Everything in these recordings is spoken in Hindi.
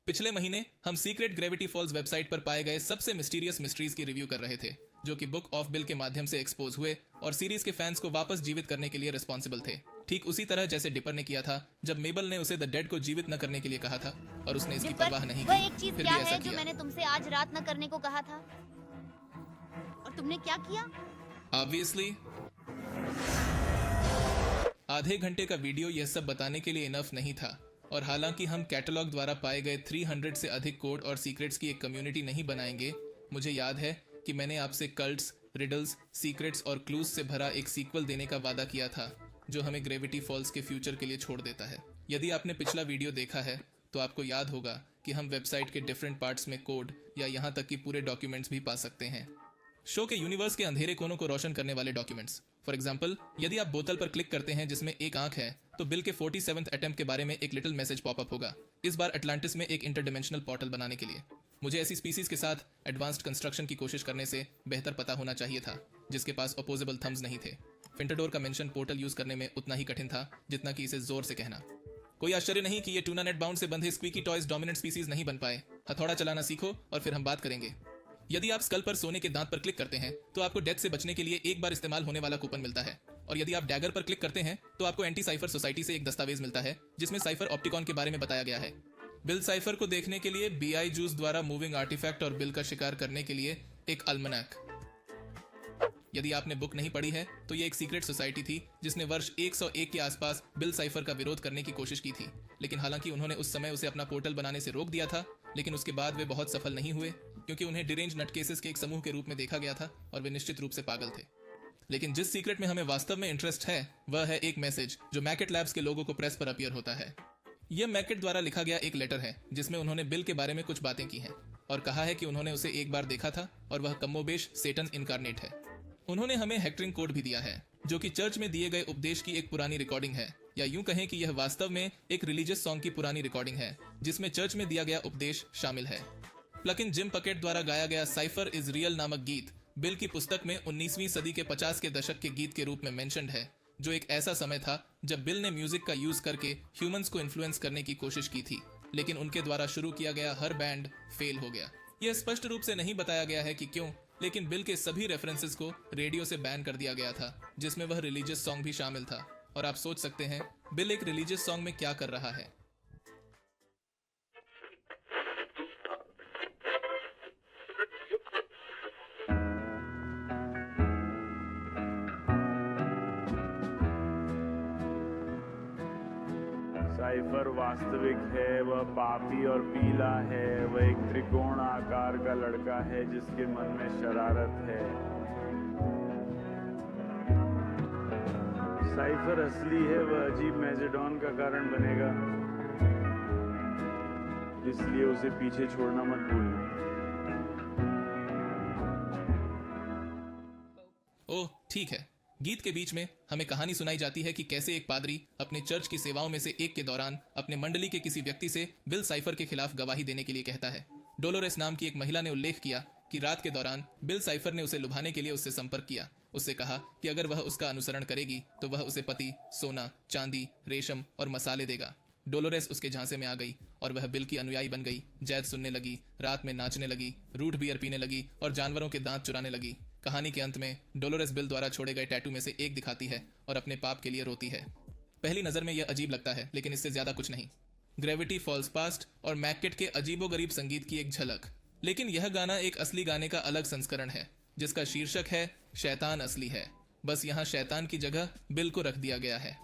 पिछले महीने हम सीक्रेट ग्रेविटी फॉल्स वेबसाइट पर पाए गए सबसे मिस्टीरियस मिस्ट्रीज की रिव्यू कर रहे थे, जो कि बुक ऑफ बिल के माध्यम से एक्सपोज हुए और सीरीज के फैंस को वापस जीवित करने के लिए रिस्पॉन्सिबल थे। ठीक उसी तरह जैसे डिपर ने किया था जब मेबल ने उसे द डेड को जीवित न करने के लिए कहा था और उसने इसकी परवाह नहीं की। वह एक चीज फिर क्या भी ऐसा है जो किया। मैंने तुमसे आज रात न करने को कहा था और तुमने क्या किया? ऑब्वियसली आधे घंटे का वीडियो यह सब बताने के लिए इनफ नहीं था, और हालांकि हम कैटलॉग द्वारा पाए गए 300 से अधिक कोड और सीक्रेट्स की एक कम्युनिटी नहीं बनाएंगे, मुझे याद है कि मैंने आपसे कल्ट्स, रिडल्स, सीक्रेट्स और क्लूज से भरा एक सीक्वल देने का वादा किया था जो हमें ग्रेविटी फॉल्स के फ्यूचर के लिए छोड़ देता है। यदि आपने पिछला वीडियो देखा है तो आपको याद होगा कि हम वेबसाइट के डिफरेंट पार्ट्स में कोड या यहाँ तक कि पूरे डॉक्यूमेंट्स भी पा सकते हैं। शो के यूनिवर्स के अंधेरे कोनों को रोशन करने वाले डॉक्यूमेंट्स। फॉर एग्जाम्पल, यदि आप बोतल पर क्लिक करते हैं जिसमें एक आंख है तो बिल के 47th अटेम्प्ट के बारे में एक लिटिल मैसेज पॉपअप होगा, इस बार अटलांटिस में एक इंटरडिमेंशनल पोर्टल बनाने के लिए। मुझे ऐसी स्पीसीज के साथ एडवांस्ड कंस्ट्रक्शन की कोशिश करने से बेहतर पता होना चाहिए था जिसके पास अपोजेबल थम्स नहीं थे। फिंटरडोर का मेंशन पोर्टल यूज करने में उतना ही कठिन था जितना कि इसे जोर से कहना। कोई आश्चर्य नहीं कि ये टूना नेट बाउंड से बंधे स्क्वीकी टॉयज डोमिनेंट स्पीसीज नहीं बन पाए। हथौड़ा चलाना सीखो और फिर हम बात करेंगे। यदि आप स्कल पर सोने के दांत पर क्लिक करते हैं तो आपको डेथ से बचने के लिए एक बार इस्तेमाल होने वाला कूपन मिलता है, और यदि आप डैगर पर क्लिक करते हैं तो आपको एंटी साइफर सोसाइटी से एक दस्तावेज मिलता है जिसमें साइफर ऑप्टिकॉन के बारे में बताया गया है। बिल साइफर को देखने के लिए बीआई जूस द्वारा मूविंग आर्टिफैक्ट और बिल का शिकार करने के लिए एक अल्मनैक। यदि आपने बुक नहीं पढ़ी है तो ये एक सीक्रेट सोसाइटी थी जिसने वर्ष 101 के आसपास बिल साइफर का विरोध करने की कोशिश की थी, लेकिन हालांकि उन्होंने उस समय उसे अपना पोर्टल बनाने से रोक दिया था, लेकिन उसके बाद वे बहुत सफल नहीं हुए क्योंकि उन्हें डिरेंज नटकेसेस के एक समूह के रूप में देखा गया था और वे निश्चित रूप से पागल थे। लेकिन जिस सीक्रेट में हमें वास्तव में इंटरेस्ट है वह है एक मैसेज जो मैकेट लैब्स के लोगों को प्रेस पर अपीयर होता है। यह मैकेट द्वारा लिखा गया एक लेटर है जिसमें उन्होंने बिल के बारे में कुछ बातें की हैं और कहा है कि उन्होंने उसे एक बार देखा था और वह कमोबेश सेटन इनकारनेट है। उन्होंने हमें हेक्टरिंग कोड भी दिया है जो कि चर्च में दिए गए उपदेश की एक पुरानी रिकॉर्डिंग है, या यूं कहें कि यह वास्तव में एक रिलीजियस सॉन्ग की पुरानी रिकॉर्डिंग है जिसमें चर्च में दिया गया उपदेश शामिल है। प्लकिन जिम पकेट द्वारा गाया गया साइफर इज रियल नामक गीत बिल की पुस्तक में 19वीं सदी के 50 के दशक के गीत के रूप में मेंशन्ड है, जो एक ऐसा समय था जब बिल ने म्यूजिक का यूज करके ह्यूमंस को इन्फ्लुएंस करने की कोशिश की थी, लेकिन उनके द्वारा शुरू किया गया हर बैंड फेल हो गया। यह स्पष्ट रूप से नहीं बताया गया है कि क्यों, लेकिन बिल के सभी रेफरेंसेस को रेडियो से बैन कर दिया गया था जिसमें वह रिलीजियस सॉन्ग भी शामिल था। और आप सोच सकते हैं बिल एक रिलीजियस सॉन्ग में क्या कर रहा है। साइफर वास्तविक है, वह पापी और पीला है। वह एक त्रिकोण आकार का लड़का है जिसके मन में शरारत है। साइफर असली है, वह अजीब मैजेडॉन का कारण बनेगा, इसलिए उसे पीछे छोड़ना मत भूलना। ओह ठीक है। गीत के बीच में हमें कहानी सुनाई जाती है कि कैसे एक पादरी अपने चर्च की सेवाओं में से एक के दौरान अपने मंडली के किसी व्यक्ति से बिल साइफर के खिलाफ गवाही देने के लिए कहता है। डोलोरेस नाम की एक महिला ने उल्लेख किया कि रात के दौरान बिल साइफर ने उसे लुभाने के लिए उससे संपर्क किया। उससे कहा कि अगर वह उसका अनुसरण करेगी तो वह उसे पति, सोना, चांदी, रेशम और मसाले देगा। डोलोरेस उसके झांसे में आ गई और वह बिल की अनुयायी बन गई। जैद सुनने लगी, रात में नाचने लगी, रूट बियर पीने लगी और जानवरों के दांत चुराने लगी। कहानी के अंत में डोलोरेस बिल द्वारा छोड़े गए टैटू में से एक दिखाती है और अपने पाप के लिए रोती है। पहली नजर में यह अजीब लगता है, लेकिन इससे ज्यादा कुछ नहीं। ग्रेविटी फॉल्स पास्ट और मैकेट के अजीबोगरीब संगीत की एक झलक। लेकिन यह गाना एक असली गाने का अलग संस्करण है जिसका शीर्षक है शैतान असली है। बस यहाँ शैतान की जगह बिल को रख दिया गया है।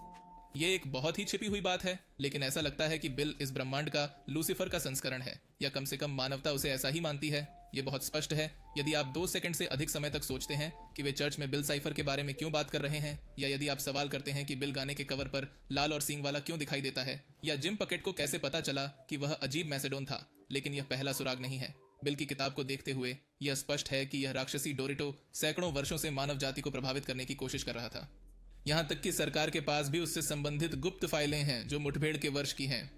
ये एक बहुत ही छिपी हुई बात है, लेकिन ऐसा लगता है कि बिल इस ब्रह्मांड का लूसीफर का संस्करण है, या कम से कम मानवता उसे ऐसा ही मानती है। ये बहुत स्पष्ट है यदि आप 2 सेकंड से अधिक समय तक सोचते हैं कि वे चर्च में बिल साइफर के बारे में क्यों बात कर रहे हैं, या यदि आप सवाल करते हैं कि बिल गाने के कवर पर लाल और सींग वाला क्यों दिखाई देता है, या जिम पकेट को कैसे पता चला कि वह अजीब मैसेडोन था। लेकिन यह पहला सुराग नहीं है। बिल की किताब को देखते हुए यह स्पष्ट है कि यह राक्षसी डोरिटो सैकड़ों वर्षों से मानव जाति को प्रभावित करने की कोशिश कर रहा था। यहाँ तक कि सरकार के पास भी उससे संबंधित गुप्त फाइलें हैं जो मुठभेड़ के वर्ष की हैं।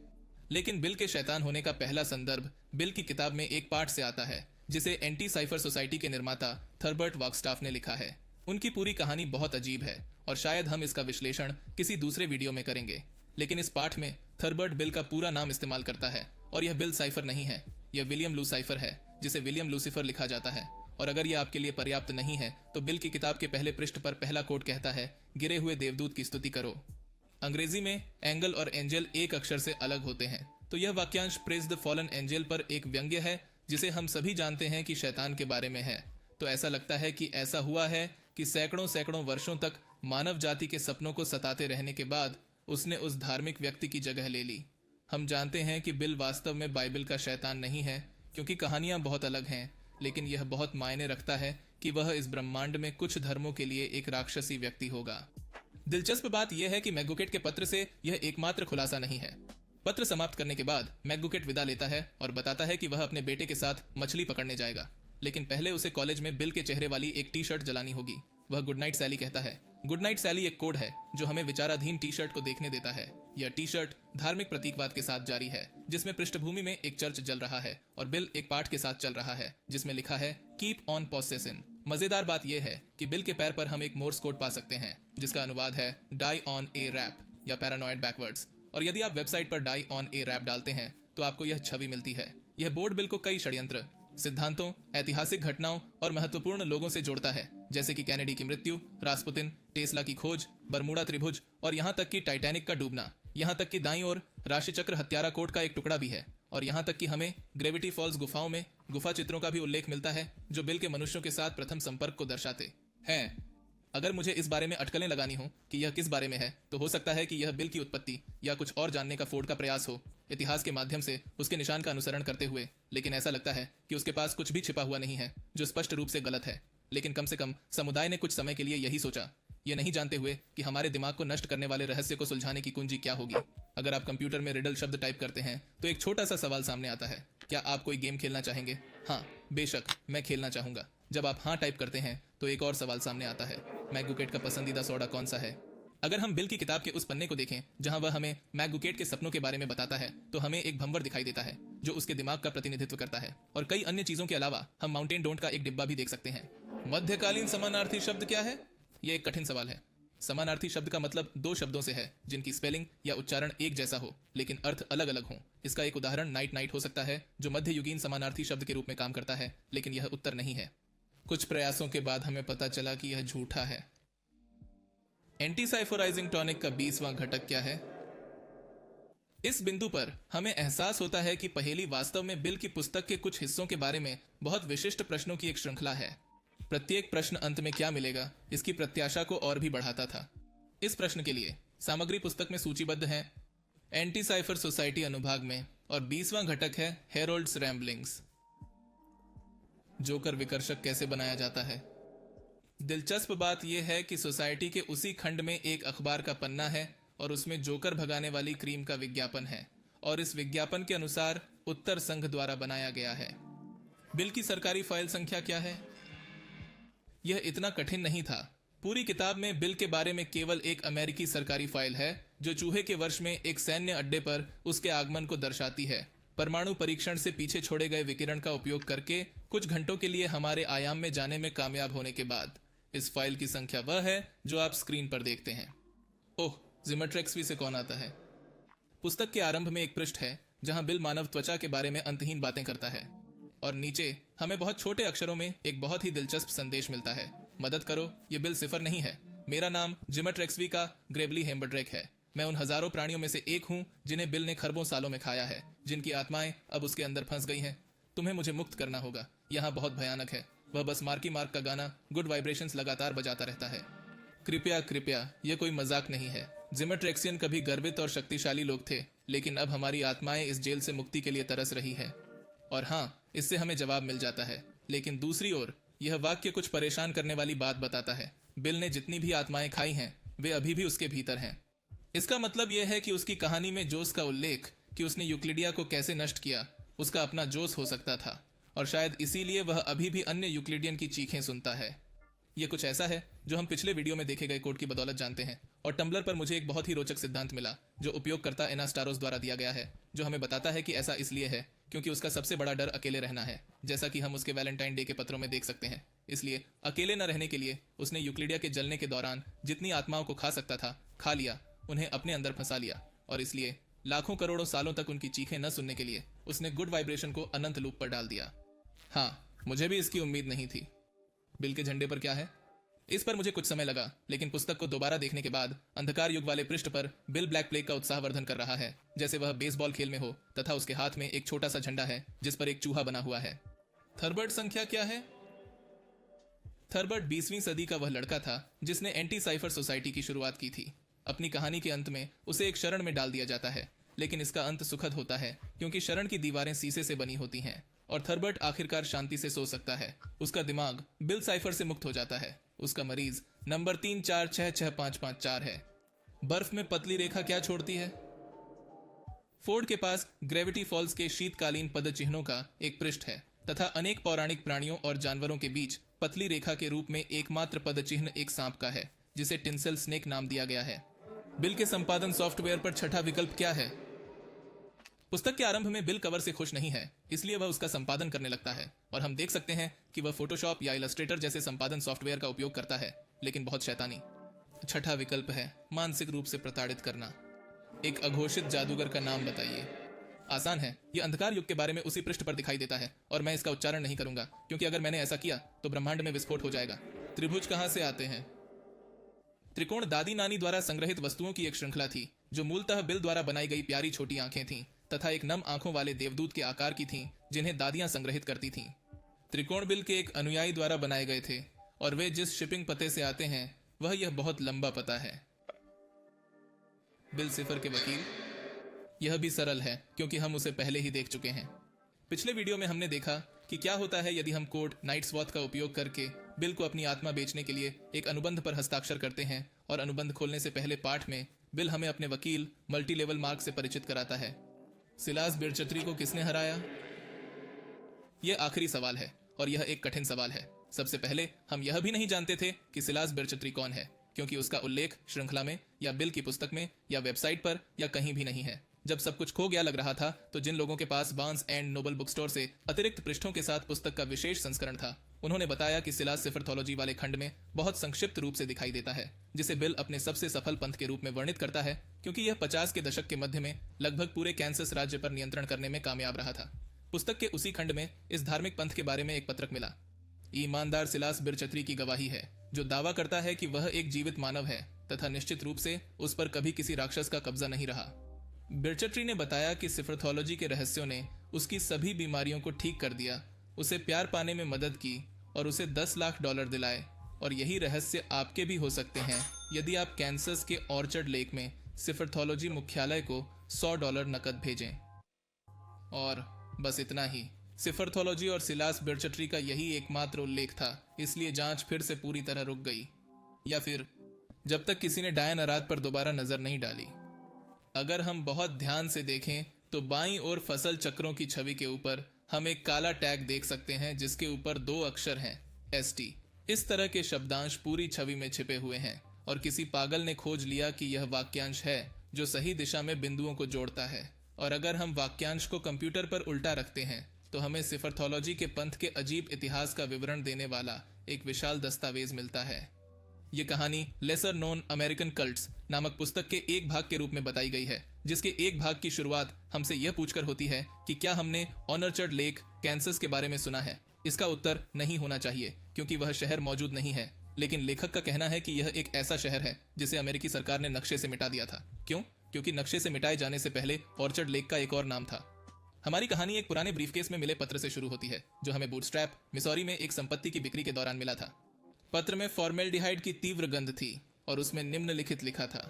लेकिन बिल के शैतान होने का पहला संदर्भ बिल की किताब में एक पाठ से आता है जिसे एंटी साइफर सोसाइटी के निर्माता थर्बर्ट वॉकस्टाफ ने लिखा है। उनकी पूरी कहानी बहुत अजीब है और शायद हम इसका विश्लेषण किसी दूसरे वीडियो में करेंगे, लेकिन इस पाठ में थर्बर्ट बिल का पूरा नाम इस्तेमाल करता है और यह बिल साइफर नहीं है, यह विलियम लूसाइफर है, जिसे विलियम लूसीफर लिखा जाता है। और अगर यह आपके लिए पर्याप्त नहीं है तो बिल की किताब के पहले पृष्ठ पर पहला कोट कहता है, गिरे हुए देवदूत की स्तुति करो। अंग्रेजी में एंगल और एंजल एक अक्षर से अलग होते हैं, तो यह वाक्यांश प्रेज द फॉलन एंजल पर एक व्यंग्य है, जिसे हम सभी जानते हैं कि शैतान के बारे में है। तो ऐसा लगता है कि ऐसा हुआ है कि सैकड़ों सैकड़ों वर्षों तक मानव जाति के सपनों को सताते रहने के बाद उसने उस धार्मिक व्यक्ति की जगह ले ली। हम जानते हैं कि बिल वास्तव में बाइबल का शैतान नहीं है, क्योंकि कहानियां बहुत अलग हैं, लेकिन यह बहुत मायने रखता है कि वह इस ब्रह्मांड में कुछ धर्मों के लिए एक राक्षसी व्यक्ति होगा। दिलचस्प बात यह है कि मैकगुकेट के पत्र से यह एकमात्र खुलासा नहीं है। पत्र समाप्त करने के बाद मैकगुकेट विदा लेता है और बताता है कि वह अपने बेटे के साथ मछली पकड़ने जाएगा, लेकिन पहले उसे कॉलेज में बिल के चेहरे वाली एक टी शर्ट जलानी होगी। वह गुड नाइट सैली कहता है। गुड नाइट सैली एक कोड है जो हमें विचाराधीन टी शर्ट को देखने देता है। यह टी शर्ट धार्मिक प्रतीकवाद के साथ जारी है, जिसमें पृष्ठभूमि में एक चर्च जल रहा है और बिल एक पाठ के साथ चल रहा है जिसमें लिखा है कीप ऑन पॉसेसिन। मजेदार बात यह है कि बिल के पैर पर हम एक मोर्स कोड पा सकते हैं, जिसका अनुवाद है डाई ऑन ए रैप या पैरानॉइड बैकवर्ड्स। और यदि आप वेबसाइट पर डाई ऑन ए रैप डालते हैं तो आपको यह छवि मिलती है। यह बोर्ड बिल को कई षड्यंत्र, सिद्धांतों, ऐतिहासिक घटनाओं और महत्वपूर्ण लोगों से जोड़ता है, जैसे कि कैनेडी की मृत्यु, रास्पुतिन, टेस्ला की खोज, बरमूडा त्रिभुज और यहाँ तक कि टाइटैनिक का डूबना। यहाँ तक कि दाईं ओर राशिचक्र हत्यारा कोड का एक टुकड़ा भी है। और यहाँ तक कि हमें ग्रेविटी फॉल्स गुफाओं में गुफा चित्रों का भी उल्लेख मिलता है, जो बिल के मनुष्यों के साथ प्रथम संपर्क को दर्शाते हैं। अगर मुझे इस बारे में अटकलें लगानी हो कि यह किस बारे में है, तो हो सकता है कि यह बिल की उत्पत्ति या कुछ और जानने का फोर्ड का प्रयास हो, इतिहास के माध्यम से उसके निशान का अनुसरण करते हुए। लेकिन ऐसा लगता है कि उसके पास कुछ भी छिपा हुआ नहीं है जो स्पष्ट रूप से गलत है। लेकिन कम से कम समुदाय ने कुछ समय के लिए यही सोचा, ये नहीं जानते हुए कि हमारे दिमाग को नष्ट करने वाले रहस्य को सुलझाने की कुंजी क्या होगी। अगर आप कंप्यूटर में रिडल शब्द टाइप करते हैं तो एक छोटा सा सवाल सामने आता है, क्या आप कोई गेम खेलना चाहेंगे? हाँ, बेशक, मैं खेलना चाहूंगा। जब आप हाँ टाइप करते हैं तो एक और सवाल सामने आता है, मैकगुकेट का पसंदीदा सोडा कौन सा है? अगर हम बिल की किताब के उस पन्ने को देखें जहां वह हमें मैकगुकेट के सपनों के बारे में बताता है, तो हमें एक भंवर दिखाई देता है जो उसके दिमाग का प्रतिनिधित्व करता है। और कई अन्य चीजों के अलावा हम माउंटेन डोंट का एक डिब्बा भी देख सकते हैं। मध्यकालीन समानार्थी शब्द क्या है? यह एक कठिन सवाल है। समानार्थी शब्द का मतलब दो शब्दों से है जिनकी स्पेलिंग या उच्चारण एक जैसा हो लेकिन अर्थ अलग अलग हो। इसका एक उदाहरण नाइट नाइट हो सकता है, जो मध्ययुगीन समानार्थी शब्द के रूप में काम करता है, लेकिन यह उत्तर नहीं है। कुछ प्रयासों के बाद हमें पता चला कि यह झूठा है। एंटीसाइफराइजिंग टॉनिक का 20वां घटक क्या है? इस बिंदु पर हमें एहसास होता है कि पहेली वास्तव में बिल की पुस्तक के कुछ हिस्सों के बारे में बहुत विशिष्ट प्रश्नों की एक श्रृंखला है। प्रत्येक प्रश्न अंत में क्या मिलेगा, इसकी प्रत्याशा को और भी बढ़ाता था। इस प्रश्न के लिए सामग्री पुस्तक में सूचीबद्ध है एंटीसाइफर सोसाइटी अनुभाग में, और 20वां घटक है हेरोल्ड्स रैम्बलिंग्स। जोकर विकर्षक कैसे बनाया जाता है? दिलचस्प बात यह है कि सोसाइटी के उसी खंड में एक अखबार का पन्ना है और उसमें जोकर भगाने वाली क्रीम का विज्ञापन है, और इस विज्ञापन के अनुसार उत्तर संघ द्वारा बनाया गया है। बिल की सरकारी फाइल संख्या क्या है? यह इतना कठिन नहीं था। पूरी किताब में बिल के बारे में केवल एक अमेरिकी सरकारी फाइल है जो चूहे के वर्ष में एक सैन्य अड्डे पर उसके आगमन को दर्शाती है। परमाणु परीक्षण से पीछे छोड़े गए विकिरण का उपयोग करके कुछ घंटों के लिए हमारे आयाम में जाने में कामयाब होने के बाद इस फाइल की संख्या वह है जो आप स्क्रीन पर देखते हैं। ओह, जिमेट्रिक्सवी से कौन आता है? पुस्तक के आरंभ में एक पृष्ठ है जहां बिल मानव त्वचा के बारे में अंतहीन बातें करता है, और नीचे हमें बहुत छोटे अक्षरों में एक बहुत ही दिलचस्प संदेश मिलता है, मदद करो, ये बिल सिफर नहीं है। मेरा नाम जिमेट्रिक्सवी का ग्रेवली हेम्बरड्रेक है। मैं उन हजारों प्राणियों में से एक हूं जिन्हें बिल ने खरबों सालों में खाया है, जिनकी आत्माएं अब उसके अंदर फंस गई हैं। तुम्हें मुझे मुक्त करना होगा, यहाँ बहुत भयानक है। वह बस मार्की मार्क का गाना गुड वाइब्रेशंस लगातार बजाता रहता है। कृपया कृपया, यह कोई मजाक नहीं है। जिमेट्रिक्सियन कभी गर्वित और शक्तिशाली लोग थे, लेकिन अब हमारी आत्माएं इस जेल से मुक्ति के लिए तरस रही है। और हाँ, इससे हमें जवाब मिल जाता है। लेकिन दूसरी ओर यह वाक्य कुछ परेशान करने वाली बात बताता है। बिल ने जितनी भी आत्माएं खाई हैं वे अभी भी उसके भीतर हैं। इसका मतलब यह है कि उसकी कहानी में जोश का उल्लेख कि उसने यूक्लिडिया को कैसे नष्ट किया, उसका अपना जोश हो सकता था, और शायद इसीलिए वह अभी भी अन्य यूक्लिडियन की चीखें सुनता है। यह कुछ ऐसा है जो हम पिछले वीडियो में देखे गए कोड की बदौलत जानते हैं। और टम्बलर पर मुझे एक बहुत ही रोचक सिद्धांत मिला जो उपयोगकर्ता एनास्टारोस द्वारा दिया गया है, जो हमें बताता है कि ऐसा इसलिए है क्योंकि उसका सबसे बड़ा डर अकेले रहना है, जैसा कि हम उसके वैलेंटाइन डे के पत्रों में देख सकते हैं। इसलिए अकेले न रहने के लिए उसने यूक्लिडिया के जलने के दौरान जितनी आत्माओं को खा सकता था खा लिया, उन्हें अपने अंदर फंसा लिया, और इसलिए लाखों करोड़ों सालों तक उनकी चीखें न सुनने के लिए उसने गुड वाइब्रेशन को अनंत लूप पर डाल दिया। हाँ, मुझे भी इसकी उम्मीद नहीं थी। बिल के झंडे पर क्या है? इस पर मुझे कुछ समय लगा, लेकिन पुस्तक को दोबारा देखने के बाद अंधकार युग वाले पृष्ठ पर बिल ब्लैक प्लेग का उत्साहवर्धन कर रहा है, जैसे वह बेसबॉल खेल में हो, तथा उसके हाथ में एक छोटा सा झंडा है जिस पर एक चूहा बना हुआ है। थर्बर्ट संख्या क्या है? थर्बर्ट 20वीं सदी का वह लड़का था जिसने एंटी साइफर सोसाइटी की शुरुआत की थी। अपनी कहानी के अंत में उसे एक शरण में डाल दिया जाता है, लेकिन इसका अंत सुखद होता है क्योंकि शरण की दीवारें शीशे से बनी होती हैं और थर्बर्ट आखिरकार शांति से सो सकता है। उसका दिमाग बिल साइफर से मुक्त हो जाता है। उसका मरीज नंबर 3466554 है। बर्फ में पतली रेखा क्या छोड़ती है? फोर्ड के पास ग्रेविटी फॉल्स के शीतकालीन पदचिन्हों का एक पृष्ठ है तथा अनेक पौराणिक प्राणियों और जानवरों के बीच पतली रेखा के रूप में एकमात्र पदचिन्ह एक सांप का है जिसे टिंसल स्नेक नाम दिया गया है। बिल के संपादन सॉफ्टवेयर पर छठा विकल्प क्या है? पुस्तक के आरंभ में बिल कवर से खुश नहीं है, इसलिए वह उसका संपादन करने लगता है और हम देख सकते हैं कि वह फोटोशॉप या इलस्ट्रेटर जैसे संपादन सॉफ्टवेयर का उपयोग करता है, लेकिन बहुत शैतानी। छठा विकल्प है मानसिक रूप से प्रताड़ित करना। एक अघोषित जादूगर का नाम बताइए। आसान है, यह अंधकार युग के बारे में उसी पृष्ठ पर दिखाई देता है और मैं इसका उच्चारण नहीं करूंगा क्योंकि अगर मैंने ऐसा किया तो ब्रह्मांड में विस्फोट हो जाएगा। त्रिभुज कहां से आते हैं? त्रिकोण दादी नानी द्वारा संग्रहित वस्तुओं की एक श्रृंखला थी जो मूलतः बिल द्वारा बनाई गई प्यारी छोटी आंखें थीं तथा एक नम आंखों वाले देवदूत के आकार की थीं जिन्हें दादियां संग्रहित करती थीं। त्रिकोण बिल के एक अनुयायी द्वारा बनाए गए थे और वे जिस शिपिंग पते से आते हैं वह यह बहुत लंबा पता है। बिल सिफर के वकील। यह भी सरल है क्योंकि हम उसे पहले ही देख चुके हैं। पिछले वीडियो में हमने देखा कि क्या होता है यदि हम कोड नाइट स्वॉथ का उपयोग करके बिल को अपनी आत्मा बेचने के लिए एक अनुबंध पर हस्ताक्षर करते हैं और अनुबंध खोलने से पहले पाठ में बिल हमें अपने वकील मल्टी लेवल मार्क से परिचित कराता है। सिलास बिरचत्री को किसने हराया? यह आखिरी सवाल है और यह एक कठिन सवाल है। सबसे पहले हम यह भी नहीं जानते थे कि सिलास बिरचत्री कौन है क्योंकि उसका उल्लेख श्रृंखला में या बिल की पुस्तक में या वेबसाइट पर या कहीं भी नहीं है। जब सब कुछ खो गया लग रहा था तो जिन लोगों के पास Barnes and Noble book store से अतिरिक्त पृष्ठों के साथ पुस्तक का विशेष संस्करण था, उन्होंने बताया कि सिलास सिफरथोलॉजी वाले खंड में बहुत संक्षिप्त रूप से दिखाई देता है, जिसे बिल अपने सबसे सफल पंथ के रूप में वर्णित करता है क्योंकि यह 50 के दशक के मध्य में लगभग पूरे कैंसस राज्य पर नियंत्रण करने में कामयाब रहा था। पुस्तक के उसी खंड में इस धार्मिक पंथ के बारे में एक पत्रक मिला। ईमानदार सिलास बिरचत्री की गवाही है जो दावा करता है कि वह एक जीवित मानव है तथा निश्चित रूप से उस पर कभी किसी राक्षस का कब्जा नहीं रहा। बिरचट्री ने बताया कि सिफरथोलॉजी के रहस्यों ने उसकी सभी बीमारियों को ठीक कर दिया, उसे प्यार पाने में मदद की और उसे $10 लाख दिलाए, और यही रहस्य आपके भी हो सकते हैं यदि आप कैंसस के ऑर्चर्ड लेक में सिफरथोलॉजी मुख्यालय को $100 नकद भेजें। और बस इतना ही। सिफरथोलॉजी और सिलास बिरचट्री का यही एकमात्र उल्लेख था, इसलिए जांच फिर से पूरी तरह रुक गई, या फिर जब तक किसी ने डायन अराद पर दोबारा नजर नहीं डाली। अगर हम बहुत ध्यान से देखें तो बाईं ओर फसल चक्रों की छवि के ऊपर हम एक काला टैग देख सकते हैं जिसके ऊपर 2 अक्षर हैं, ST। इस तरह के शब्दांश पूरी छवि में छिपे हुए हैं और किसी पागल ने खोज लिया कि यह वाक्यांश है जो सही दिशा में बिंदुओं को जोड़ता है। और अगर हम वाक्यांश को कंप्यूटर पर उल्टा रखते हैं तो हमें सिफरथोलॉजी के पंथ के अजीब इतिहास का विवरण देने वाला एक विशाल दस्तावेज मिलता है। ये कहानी लेसर नोन अमेरिकन कल्ट्स नामक पुस्तक के एक भाग के रूप में बताई गई है, जिसके एक भाग की शुरुआत हमसे यह पूछकर होती है कि क्या हमने ऑर्चर्ड लेक कैंसस के बारे में सुना है। इसका उत्तर नहीं होना चाहिए क्योंकि वह शहर मौजूद नहीं है, लेकिन लेखक का कहना है कि यह एक ऐसा शहर है जिसे अमेरिकी सरकार ने नक्शे से मिटा दिया था। क्यों? क्योंकि नक्शे से मिटाए जाने से पहले ऑर्चर्ड लेक का एक और नाम था। हमारी कहानी एक पुराने ब्रीफकेस में मिले पत्र से शुरू होती है जो हमें बूटस्ट्रैप, मिसौरी में एक संपत्ति की बिक्री के दौरान मिला था। पत्र में फॉर्मेल्डिहाइड की तीव्र गंध थी और उसमें निम्नलिखित लिखा था।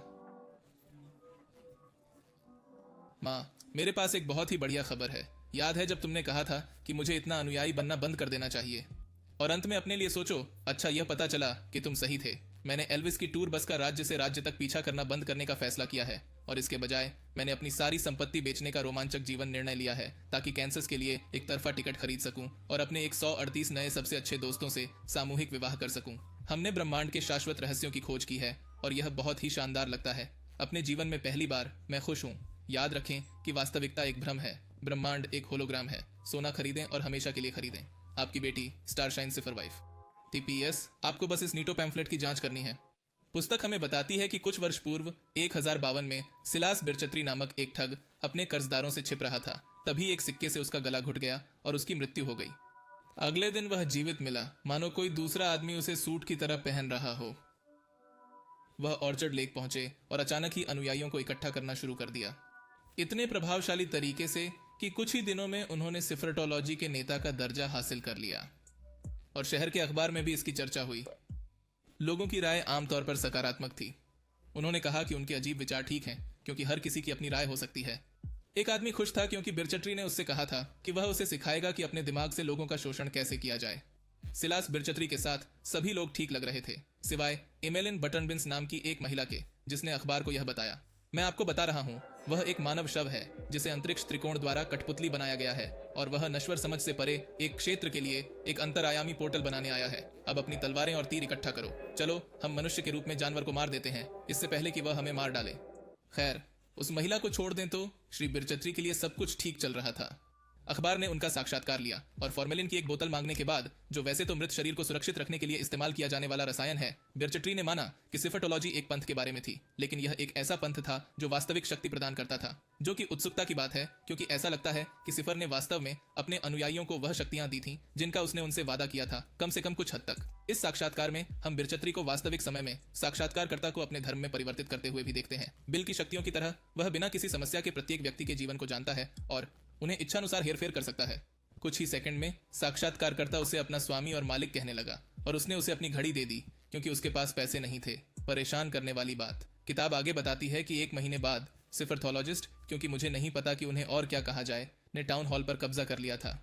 माँ, मेरे पास एक बहुत ही बढ़िया खबर है। याद है जब तुमने कहा था कि मुझे इतना अनुयायी बनना बंद कर देना चाहिए? और अंत में अपने लिए सोचो, अच्छा यह पता चला कि तुम सही थे। मैंने एल्विस की टूर बस का राज्य से राज्य तक पीछा करना बंद करने का फैसला किया है और इसके बजाय मैंने अपनी सारी संपत्ति बेचने का रोमांचक जीवन निर्णय लिया है ताकि कैंसस के लिए एक तरफा टिकट खरीद सकूं और अपने 138 नए सबसे अच्छे दोस्तों से सामूहिक विवाह कर सकूं। हमने ब्रह्मांड के शाश्वत रहस्यों की खोज की है और यह बहुत ही शानदार लगता है। अपने जीवन में पहली बार मैं खुश हूँ। याद रखें कि वास्तविकता एक भ्रम है, ब्रह्मांड एक होलोग्राम है। सोना खरीदें और हमेशा के लिए खरीदें। आपकी बेटी स्टारशाइन सिफर वाइफ। TPS, आपको बस इस नीटो पैम्फलेट की जांच करनी है। पुस्तक हमें बताती है कि कुछ वर्ष पूर्व 1052 में सिलास बिरचत्री नामक एक ठग अपने कर्जदारों से छिप रहा था। तभी एक सिक्के से उसका गला घुट गया और उसकी मृत्यु हो गई। अगले दिन वह जीवित मिला, मानो कोई दूसरा आदमी उसे सूट की तरह पहन रहा हो। वह ऑर्चर्ड लेक पहुंचे और अचानक ही अनुयायियों को इकट्ठा करना शुरू कर दिया, इतने प्रभावशाली तरीके से कि कुछ ही दिनों में उन्होंने सिफरटोलॉजी के नेता का दर्जा हासिल कर लिया और शहर के अखबार में भी इसकी चर्चा हुई। लोगों की राय आमतौर पर सकारात्मक थी। उन्होंने कहा कि उनके अजीब विचार ठीक हैं, क्योंकि हर किसी की अपनी राय हो सकती है। एक आदमी खुश था क्योंकि बिरचट्री ने उससे कहा था कि वह उसे सिखाएगा कि अपने दिमाग से लोगों का शोषण कैसे किया जाए। सिलास बिरचट्री के साथ सभी लोग ठीक लग रहे थे, सिवाय एमेलिन बटनबिंस नाम की एक महिला के, जिसने अखबार को यह बताया, मैं आपको बता रहा हूँ, वह एक मानव शव है जिसे अंतरिक्ष त्रिकोण द्वारा कठपुतली बनाया गया है और वह नश्वर समझ से परे एक क्षेत्र के लिए एक अंतरायामी पोर्टल बनाने आया है। अब अपनी तलवारें और तीर इकट्ठा करो, चलो हम मनुष्य के रूप में जानवर को मार देते हैं, इससे पहले कि वह हमें मार डाले। खैर, उस महिला को छोड़ दें तो श्री बिरचट्री के लिए सब कुछ ठीक चल रहा था। अखबार ने उनका साक्षात्कार लिया और फॉर्मेलिन की एक बोतल मांगने के बाद, जो वैसे तो मृत शरीर को सुरक्षित रखने के लिए इस्तेमाल किया जाने वाला रसायन है, बिरचट्री ने माना कि सिफरटोलॉजी एक पंथ के बारे में थी, लेकिन यह एक ऐसा पंथ था जो वास्तविक शक्ति प्रदान करता था, जो कि उत्सुकता की बात है, क्योंकि ऐसा लगता है कि सिफर ने वास्तव में अपने अनुयायियों को वह शक्तियां दी थीं जिनका उसने उनसे वादा किया था, कम से कम कुछ हद तक। इस साक्षात्कार में हम बिरचट्री को वास्तविक समय में साक्षात्कारकर्ता को अपने धर्म में परिवर्तित करते हुए भी देखते हैं। बिल की शक्तियों की तरह वह बिना किसी समस्या के प्रत्येक व्यक्ति के जीवन को जानता है और उन्हें इच्छानुसार हेरफेर कर सकता है। कुछ ही सेकंड में साक्षात्कारकर्ता उसे अपना स्वामी और मालिक कहने लगा और उसने उसे अपनी घड़ी दे दी, क्योंकि उसके पास पैसे नहीं थे। परेशान करने वाली बात। किताब आगे बताती है कि 1 महीने बाद सिफरथोलॉजिस्ट, क्योंकि मुझे नहीं पता कि उन्हें और क्या कहा जाए, ने टाउन हॉल पर कब्जा कर लिया था।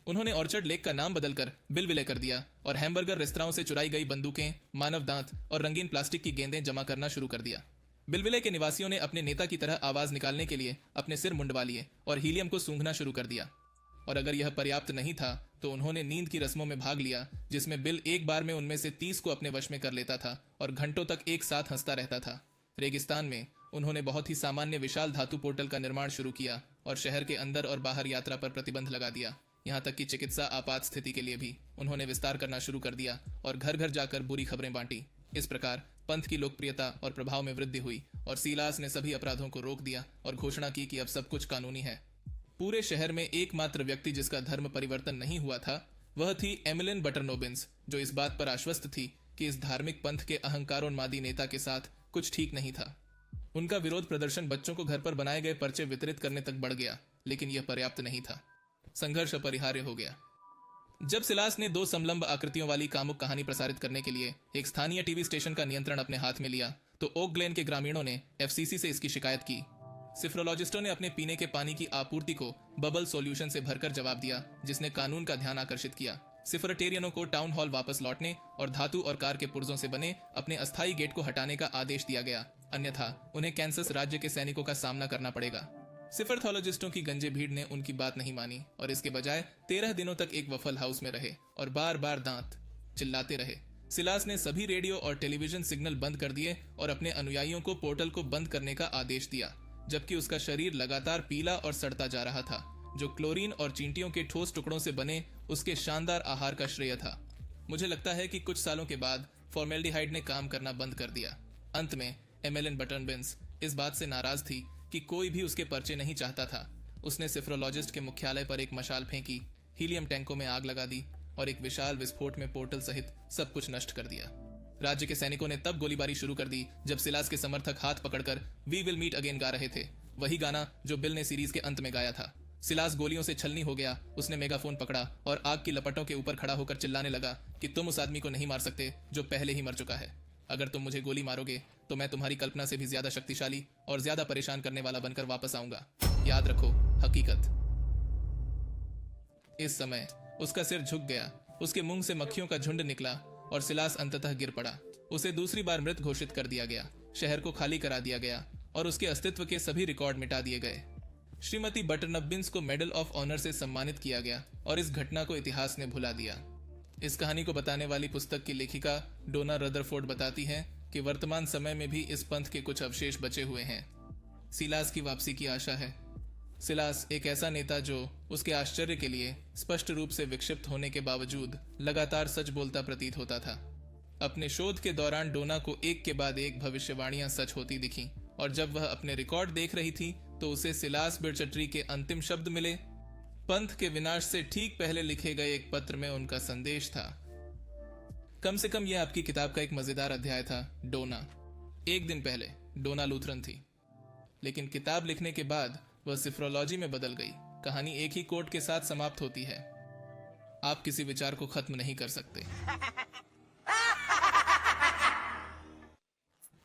उन्होंने ऑर्चर्ड लेक का नाम बदलकर बिलविले कर दिया और हैमबर्गर रेस्तराओं से चुराई गई बंदूकें, मानव दांत और रंगीन प्लास्टिक की गेंदें जमा करना शुरू कर दिया। बिलविले के निवासियों ने अपने नेता की तरह आवाज निकालने के लिए अपने सिर मुंडवा लिए और हीलियम को सूंघना शुरू कर दिया। और अगर यह पर्याप्त नहीं था तो उन्होंने नींद की रस्मों में भाग लिया, जिसमें बिल एक बार में उनमें से 30 को अपने वश में कर लेता था और घंटों तक एक साथ हंसता रहता था। रेगिस्तान में उन्होंने बहुत ही सामान्य विशाल धातु पोर्टल का निर्माण शुरू किया और शहर के अंदर और बाहर यात्रा पर प्रतिबंध लगा दिया। यहाँ तक कि चिकित्सा आपात स्थिति के लिए भी उन्होंने विस्तार करना शुरू कर दिया और घर घर जाकर बुरी खबरें बांटी। इस प्रकार पंथ की लोकप्रियता और प्रभाव में वृद्धि हुई और सिलास ने सभी अपराधों को रोक दिया और घोषणा की कि अब सब कुछ कानूनी है। पूरे शहर में एकमात्र व्यक्ति जिसका धर्म परिवर्तन नहीं हुआ था वह थी एमिलिन बटरनोबिन्स, जो इस बात पर आश्वस्त थी कि इस धार्मिक पंथ के अहंकारोन्मादी नेता के साथ कुछ ठीक नहीं था। उनका विरोध प्रदर्शन बच्चों को घर पर बनाए गए पर्चे वितरित करने तक बढ़ गया, लेकिन यह पर्याप्त नहीं था। संघर्ष अपरिहार्य हो गया। जब सिलास ने 2 समलंब आकृतियों वाली कामुक कहानी प्रसारित करने के लिए एक स्थानीय टीवी स्टेशन का नियंत्रण अपने हाथ में लिया तो ओक ग्लेन के ग्रामीणों ने एफसीसी से इसकी शिकायत की। सिफरोलॉजिस्टों ने अपने पीने के पानी की आपूर्ति को बबल सॉल्यूशन से भरकर जवाब दिया, जिसने कानून का ध्यान आकर्षित किया। सिफरटेरियनों को टाउन हॉल वापस लौटने और धातु और कार के पुर्जों से बने अपने अस्थायी गेट को हटाने का आदेश दिया गया, अन्यथा उन्हें कैंसस राज्य के सैनिकों का सामना करना पड़ेगा। सिफरथोलॉजिस्टों की गंजे भीड़ ने उनकी बात नहीं मानी और इसके बजाय 13 दिनों तक एक वफल हाउस में रहे और बार बार दांत चिल्लाते रहे। सिलास ने सभी रेडियो और टेलीविजन सिग्नल बंद कर दिए और अपने अनुयायियों को पोर्टल को बंद करने का आदेश दिया, जबकि उसका शरीर लगातार पीला और सड़ता जा रहा था, जो क्लोरीन और चींटियों के ठोस टुकड़ों से बने उसके शानदार आहार का श्रेय था। मुझे लगता है कि कुछ सालों के बाद फॉर्मेल्डिहाइड ने काम करना बंद कर दिया। अंत में एमेलिन बटनबिंस इस बात से नाराज थी कि कोई भी उसके पर्चे नहीं चाहता था। उसने सिफरोलॉजिस्ट के मुख्यालय पर एक मशाल फेंकी, हीलियम टैंकों में आग लगा दी और एक विशाल विस्फोट में पोर्टल सहित सब कुछ नष्ट कर दिया। राज्य के सैनिकों ने तब गोलीबारी शुरू कर दी जब सिलास के समर्थक हाथ पकड़कर वी विल मीट अगेन गा रहे थे, वही गाना जो बिल ने सीरीज के अंत में गाया था। सिलास गोलियों से छलनी हो गया। उसने मेगाफोन पकड़ा और आग की लपटों के ऊपर खड़ा होकर चिल्लाने लगा कि तुम उस आदमी को नहीं मार सकते जो पहले ही मर चुका है। अगर तुम मुझे गोली मारोगे तो मैं तुम्हारी कल्पना से भी ज्यादा शक्तिशाली और ज्यादा परेशान करने वाला बनकर वापस आऊंगा। याद रखो, हकीकत। इस समय उसका सिर झुक गया, उसके मुंह से मक्खियों का झुंड निकला और सिलास अंततः गिर पड़ा। उसे दूसरी बार मृत घोषित कर दिया गया, शहर को खाली करा दिया गया और उसके अस्तित्व के सभी रिकॉर्ड मिटा दिए गए। श्रीमती बटरनबिंस को मेडल ऑफ ऑनर से सम्मानित किया गया और इस घटना को इतिहास ने भुला दिया। इस कहानी को बताने वाली पुस्तक की लेखिका डोना रदरफोर्ड बताती है कि वर्तमान समय में भी इस पंथ के कुछ अवशेष बचे हुए हैं। सिलास की वापसी की आशा है। सिलास एक ऐसा नेता जो उसके आश्चर्य के लिए स्पष्ट रूप से विक्षिप्त होने के बावजूद लगातार सच बोलता प्रतीत होता था। अपने शोध के दौरान डोना को एक के बाद एक भविष्यवाणियां सच होती दिखीं और जब वह अपने रिकॉर्ड देख रही थी तो उसे सिलास बिरचट्री के अंतिम शब्द मिले। पंथ के विनाश से ठीक पहले लिखे गए एक पत्र में उनका संदेश था। कम से कम यह आपकी किताब का एक मजेदार अध्याय था, डोना। एक दिन पहले डोना लूथरन थी, लेकिन किताब लिखने के बाद वह सिफ्रोलॉजी में बदल गई। कहानी एक ही कोट के साथ समाप्त होती है, आप किसी विचार को खत्म नहीं कर सकते।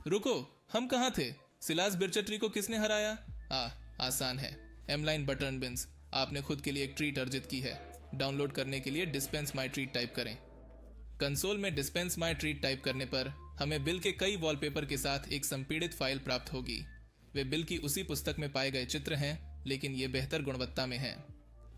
रुको, हम कहाँ थे? सिलास बिरचट्री को किसने हराया? आसान है, एमलाइन बटर्न बिन्स। आपने खुद के लिए एक ट्रीट अर्जित की है। डाउनलोड करने के लिए डिस्पेंस माई ट्रीट टाइप करें। कंसोल में डिस्पेंस माई ट्रीट टाइप करने पर हमें बिल के कई वॉलपेपर के साथ एक संपीड़ित फाइल प्राप्त होगी। वे बिल की उसी पुस्तक में पाए गए चित्र हैं, लेकिन ये बेहतर गुणवत्ता में हैं।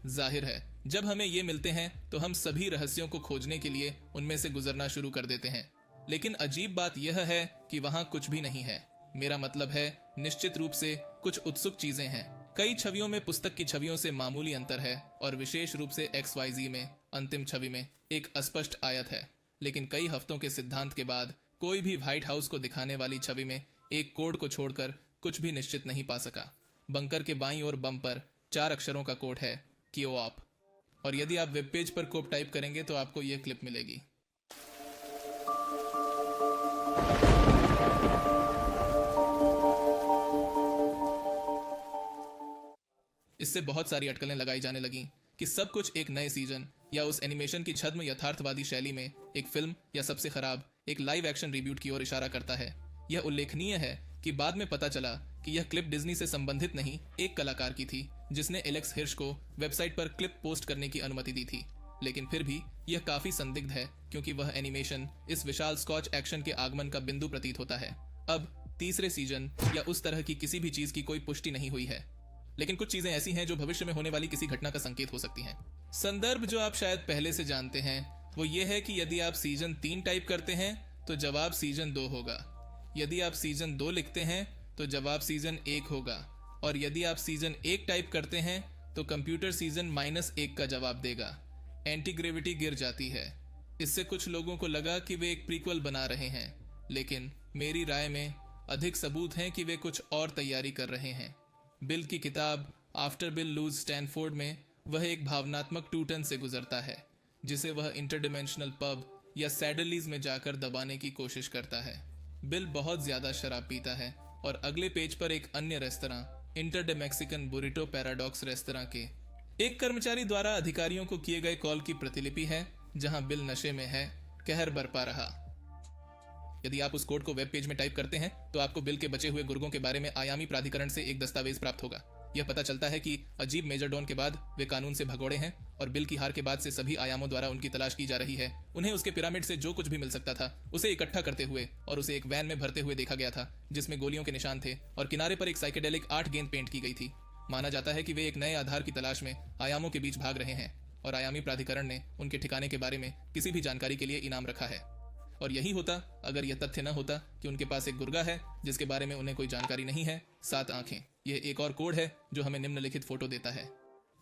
जाहिर है, जब हमें ये मिलते हैं तो हम सभी रहस्यों को खोजने के लिए उनमें से गुजरना शुरू कर देते हैं। लेकिन अजीब बात यह है कि वहां कुछ भी नहीं है। मेरा मतलब है, निश्चित रूप से कुछ उत्सुक चीजें हैं। कई छवियों में पुस्तक की छवियों से मामूली अंतर है और विशेष रूप से XYZ में अंतिम छवि में एक अस्पष्ट आयत है। लेकिन कई हफ्तों के सिद्धांत के बाद कोई भी व्हाइट हाउस को दिखाने वाली छवि में एक कोड को छोड़कर कुछ भी निश्चित नहीं पा सका। बंकर के बाईं ओर बम पर 4 अक्षरों का कोड है, कियोऑप। और यदि आप वेब पेज पर कोप टाइप करेंगे तो आपको यह क्लिप मिलेगी। इससे बहुत सारी अटकलें लगाई जाने लगीं कि सब कुछ एक नए सीजन या उस एनिमेशन की छद्म यथार्थवादी शैली में एक फिल्म या सबसे खराब एक लाइव एक्शन रिब्यूट की ओर इशारा करता है। यह उल्लेखनीय है कि बाद में पता चला कि यह क्लिप डिज्नी से संबंधित नहीं, एक कलाकार की थी जिसने एलेक्स हिर्श को वेबसाइट पर क्लिप पोस्ट करने की अनुमति दी थी। लेकिन फिर भी यह काफी संदिग्ध है क्योंकि वह एनिमेशन इस विशाल स्कॉच एक्शन के आगमन का बिंदु प्रतीत होता है। अब तीसरे सीजन या उस तरह की किसी भी चीज की कोई पुष्टि नहीं हुई है, लेकिन कुछ चीजें ऐसी हैं जो भविष्य में होने वाली किसी घटना का संकेत हो सकती हैं। संदर्भ जो आप शायद पहले से जानते हैं वो ये है कि यदि आप सीजन 3 टाइप करते हैं तो जवाब सीजन 2 होगा। यदि आप सीजन 2 लिखते हैं तो जवाब सीजन 1 होगा। और यदि आप सीजन 1 टाइप करते हैं तो कंप्यूटर सीजन -1 का जवाब देगा। एंटी ग्रेविटी गिर जाती है। इससे कुछ लोगों को लगा कि वे एक प्रीक्वल बना रहे हैं, लेकिन मेरी राय में अधिक सबूत हैं कि वे कुछ और तैयारी कर रहे हैं। बिल की किताब आफ्टर बिल लूज स्टैनफोर्ड में वह एक भावनात्मक टूटन से गुजरता है जिसे वह इंटरडिमेंशनल पब या सैडलीज में जाकर दबाने की कोशिश करता है। बिल बहुत ज्यादा शराब पीता है और अगले पेज पर एक अन्य restaurant, inter Mexican burrito paradox restaurant के एक कर्मचारी द्वारा अधिकारियों को किए गए कॉल की प्रतिलिपि है, जहां बिल नशे में है, कहर बरपा रहा। यदि आप उस कोड को वेब पेज में टाइप करते हैं तो आपको बिल के बचे हुए गुर्गों के बारे में आयामी प्राधिकरण से एक दस्तावेज प्राप्त होगा। यह पता चलता है कि अजीब मेजर डॉन के बाद वे कानून से भगोड़े हैं और बिल की हार के बाद से सभी आयामों द्वारा उनकी तलाश की जा रही है। उन्हें उसके पिरामिड से जो कुछ भी मिल सकता था उसे इकट्ठा करते हुए और उसे एक वैन में भरते हुए देखा गया था जिसमें गोलियों के निशान थे और किनारे पर एक साइकेडेलिक 8 गेंद पेंट की गई थी। माना जाता है कि वे एक नए आधार की तलाश में आयामों के बीच भाग रहे हैं और आयामी प्राधिकरण ने उनके ठिकाने के बारे में किसी भी जानकारी के लिए इनाम रखा है। और यही होता अगर यह तथ्य न होता कि उनके पास एक गुर्गा है जिसके बारे में उन्हें कोई जानकारी नहीं है, 7 आंखें। यह एक और कोड है जो हमें निम्नलिखित फोटो देता है।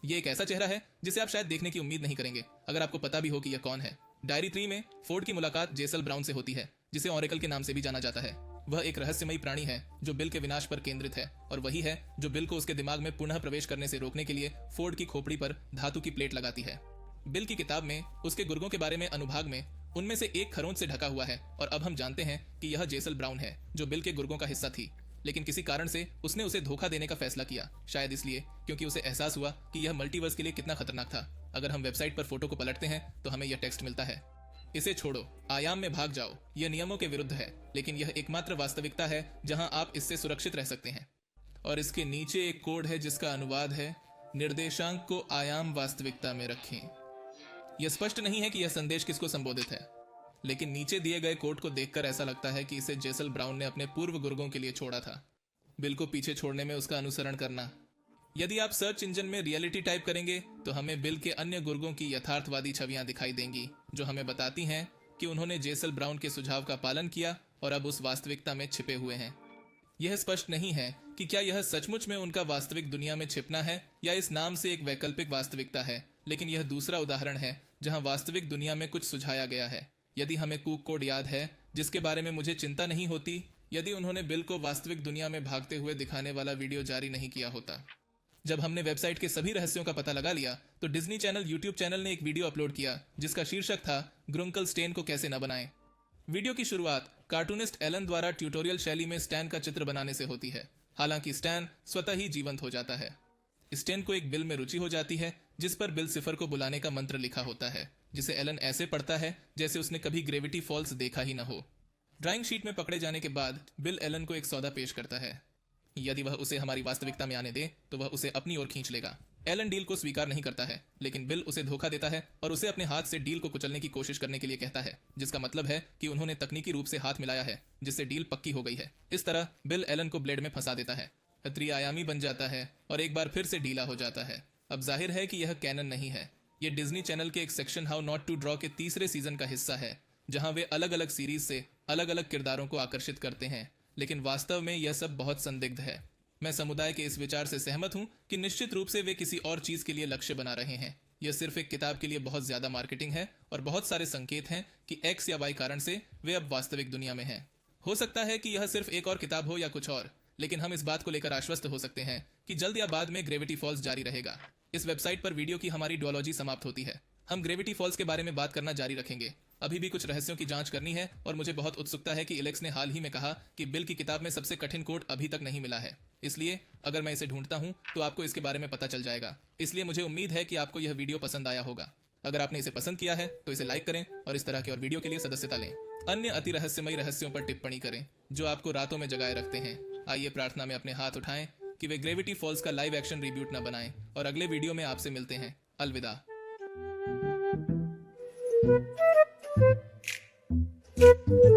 यह एक ऐसा चेहरा है जिसे आप शायद देखने की उम्मीद नहीं करेंगे अगर आपको पता भी हो कि यह कौन है। डायरी 3 में फोर्ड की मुलाकात जेसल ब्राउन से होती है, जिसे ऑरेकल के नाम से भी जाना जाता है। वह एक रहस्यमयी प्राणी है जो बिल के विनाश पर केंद्रित है और वही है जो बिल को उसके दिमाग में पुनः प्रवेश करने से रोकने के लिए फोर्ड की खोपड़ी पर धातु की प्लेट लगाती है। बिल की किताब में उसके गुर्गों के बारे में अनुभाग में उनमें से एक खरोंच से ढका हुआ है और अब हम जानते हैं कि यह जेसल ब्राउन है जो बिल के गुर्गों का हिस्सा थी। लेकिन किसी कारण से उसने उसे धोखा देने का फैसला किया, शायद इसलिए क्योंकि उसे एहसास हुआ कि यह मल्टीवर्स के लिए कितना खतरनाक था। अगर हम वेबसाइट पर फोटो को पलटते हैं तो हमें यह टेक्स्ट मिलता है, इसे छोड़ो, आयाम में भाग जाओ। यह नियमों के विरुद्ध है, लेकिन यह एकमात्र वास्तविकता है जहां आप इससे सुरक्षित रह सकते हैं। और इसके नीचे एक कोड है जिसका अनुवाद है, निर्देशांक को आयाम वास्तविकता में रखें। यह स्पष्ट नहीं है कि यह संदेश किसको संबोधित है, लेकिन नीचे दिए गए कोड को देखकर ऐसा लगता है कि इसे जेसल ब्राउन ने अपने पूर्व गुर्गों के लिए छोड़ा था, बिल को पीछे छोड़ने में उसका अनुसरण करना। यदि आप सर्च इंजन में रियलिटी टाइप करेंगे तो हमें बिल के अन्य गुर्गों की यथार्थवादी छवियां दिखाई देंगी जो हमें बताती हैं कि उन्होंने जेसल ब्राउन के सुझाव का पालन किया और अब उस वास्तविकता में छिपे हुए हैं। यह स्पष्ट नहीं है कि क्या यह सचमुच में उनका वास्तविक दुनिया में छिपना है या इस नाम से एक वैकल्पिक वास्तविकता है, लेकिन यह दूसरा उदाहरण है जहां वास्तविक दुनिया में कुछ सुझाया गया है। यदि हमें कूक कोड याद है, जिसके बारे में मुझे चिंता नहीं होती यदि उन्होंने बिल को वास्तविक दुनिया में भागते हुए दिखाने वाला वीडियो जारी नहीं किया होता। जब हमने वेबसाइट के सभी रहस्यों का पता लगा लिया तो डिज्नी चैनल यूट्यूब चैनल ने एक वीडियो अपलोड किया जिसका शीर्षक था ग्रुंकल स्टेन को कैसे न बनाएं। वीडियो की शुरुआत कार्टूनिस्ट एलन द्वारा ट्यूटोरियल शैली में स्टैन का चित्र बनाने से होती है। हालांकि स्टैन स्वतः ही जीवंत हो जाता है। स्टैन को एक बिल में रुचि हो जाती है जिस पर बिल सिफर को बुलाने का मंत्र लिखा होता है, जिसे एलन ऐसे पढ़ता है जैसे उसने कभी ग्रेविटी फॉल्स देखा ही न हो। ड्राइंग शीट में पकड़े जाने के बाद बिल एलन को एक सौदा पेश करता है। यदि वह उसे हमारी वास्तविकता में आने दे तो वह उसे अपनी ओर खींच लेगा। एलन डील को स्वीकार नहीं करता है, लेकिन बिल उसे धोखा देता है और उसे अपने हाथ से डील को कुचलने की कोशिश करने के लिए कहता है, जिसका मतलब है कि उन्होंने तकनीकी रूप से हाथ मिलाया है जिससे डील पक्की हो गई है। इस तरह बिल एलन को ब्लेड में फंसा देता है। त्रिआयामी बन जाता है और एक बार फिर से ढीला हो जाता है। अब जाहिर है कि यह कैनन नहीं है। यह डिज्नी चैनल के एक section how not to draw के तीसरे सीजन का हिस्सा है, जहां वे अलग अलग सीरीज से अलग अलग किरदारों को आकर्षित करते हैं, लेकिन वास्तव में यह सब बहुत संदिग्ध है। मैं समुदाय के इस विचार से सहमत हूं कि निश्चित रूप से वे किसी और चीज के लिए लक्ष्य बना रहे हैं। यह सिर्फ एक किताब के लिए बहुत ज्यादा मार्केटिंग है और बहुत सारे संकेत हैं कि एक्स या वाई कारण से वे अब वास्तविक दुनिया में हैं। हो सकता है कि यह सिर्फ एक और किताब हो या कुछ और, लेकिन हम इस बात को लेकर आश्वस्त हो सकते हैं कि जल्द या बाद में ग्रेविटी फॉल्स जारी रहेगा। इस वेबसाइट पर वीडियो की हमारी डुअलॉजी समाप्त होती है। हम ग्रेविटी फॉल्स के बारे में बात करना जारी रखेंगे। अभी भी कुछ रहस्यों की जांच करनी है और मुझे बहुत उत्सुकता है कि एलेक्स ने हाल ही में कहा कि बिल की किताब में सबसे कठिन कोड अभी तक नहीं मिला है। इसलिए अगर मैं इसे ढूंढता हूं तो आपको इसके बारे में पता चल जाएगा। इसलिए मुझे उम्मीद है कि आपको यह वीडियो पसंद आया होगा। अगर आपने इसे पसंद किया है तो इसे लाइक करें और इस तरह के और वीडियो के लिए सदस्यता लें। अन्य अति रहस्यमयी रहस्यों पर टिप्पणी करें जो आपको रातों में जगाए रखते हैं। आइए प्रार्थना में अपने हाथ उठाएं कि वे ग्रेविटी फॉल्स का लाइव एक्शन रिब्यूट न बनाएं और अगले वीडियो में आपसे मिलते हैं। अलविदा। Thank you.